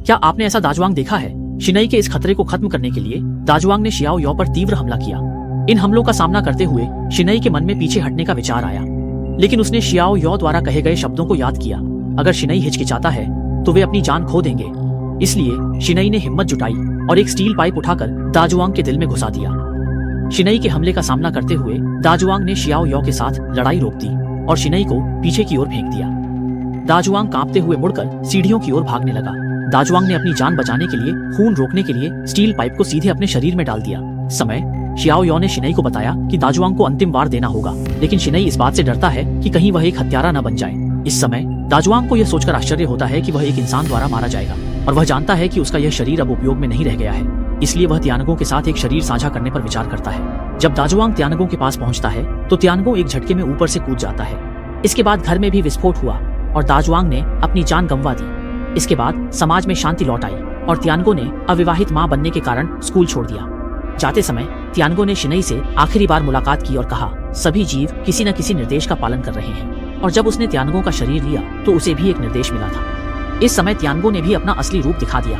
क्या आपने ऐसा दाजुआंग देखा है? शिनई के इस खतरे को खत्म करने के लिए दाजुआंग ने शियाओ यो पर तीव्र हमला किया। इन हमलों का सामना करते हुए शिनई के मन में पीछे हटने का विचार आया, लेकिन उसने शियाओ यो द्वारा कहे गए शब्दों को याद किया। अगर शिनई हिचकिचाता है तो वे अपनी जान खो देंगे। इसलिए शिनई ने हिम्मत जुटाई और एक स्टील पाइप उठाकर दाजुआंग के दिल में घुसा दिया। शिनई के हमले का सामना करते हुए दाजुआंग ने शियाओ यो के साथ लड़ाई रोक दी और शिनई को पीछे की ओर फेंक दिया। दाजुआंग कांपते हुए मुड़कर सीढ़ियों की ओर भागने लगा। दाजुआंग ने अपनी जान बचाने के लिए खून रोकने के लिए स्टील पाइप को सीधे अपने शरीर में डाल दिया। समय शियाओ यो ने शिनई को बताया कि दाजुआंग को अंतिम वार देना होगा, लेकिन शिनई इस बात से डरता है कि कहीं वह एक हत्यारा न बन जाए। इस समय दाजुआंग को यह सोचकर आश्चर्य होता है कि वह एक इंसान द्वारा मारा जाएगा और वह जानता है कि उसका यह शरीर अब उपयोग में नहीं रह गया है। इसलिए वह त्यानगो के साथ एक शरीर साझा करने पर विचार करता है। जब दाजुआंग त्यानगो के पास पहुंचता है तो त्यानगो एक झटके में ऊपर से कूद जाता है। इसके बाद घर में भी विस्फोट हुआ और दाजुआंग ने अपनी जान गंवा दी। इसके बाद समाज में शांति लौट आई और त्यानगो ने अविवाहित मां बनने के कारण स्कूल छोड़ दिया। जाते समय त्यानगो ने शिनई से आखिरी बार मुलाकात की और कहा, सभी जीव किसी न किसी निर्देश का पालन कर रहे हैं। और जब उसने त्यानगो का शरीर लिया तो उसे भी एक निर्देश मिला था। इस समय त्यानगो ने भी अपना असली रूप दिखा दिया।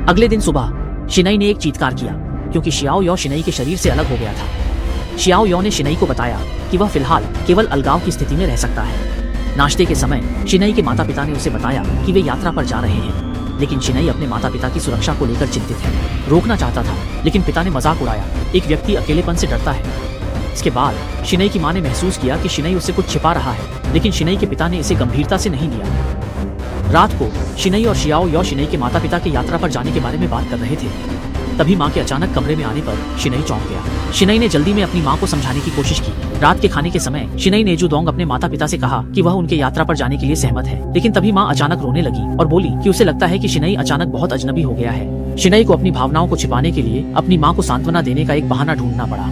अगले दिन सुबह शिनई ने एक चीत्कार किया क्योंकि शियाओ यो शिनई के शरीर से अलग हो गया था। शियाओ यो ने शिनई को बताया कि वह फिलहाल केवल अलगाव की स्थिति में रह सकता है। नाश्ते के समय शिनई के माता पिता ने उसे बताया कि वे यात्रा पर जा रहे हैं, लेकिन शिनई अपने माता पिता की सुरक्षा को लेकर चिंतित है। रोकना चाहता था, लेकिन पिता ने मजाक उड़ाया। एक व्यक्ति अकेलेपन से डरता है। इसके बाद शिनई की मां ने महसूस किया कि शिनई उससे कुछ छिपा रहा है, लेकिन शिनई के पिता ने इसे गंभीरता से नहीं लिया। रात को शिनई और शियाओ यो शिनई के माता पिता के यात्रा पर जाने के बारे में बात कर रहे थे। तभी मां के अचानक कमरे में आने पर शिनई चौंक गया। शिनई ने जल्दी में अपनी मां को समझाने की कोशिश की। रात के खाने के समय शिनई ने जुदोंग अपने माता पिता से कहा कि वह उनके यात्रा पर जाने के लिए सहमत है, लेकिन तभी मां अचानक रोने लगी और बोली कि उसे लगता है कि शिनई अचानक बहुत अजनबी हो गया है। शिनई को अपनी भावनाओं को छिपाने के लिए अपनी मां को सांत्वना देने का एक बहाना ढूंढना पड़ा।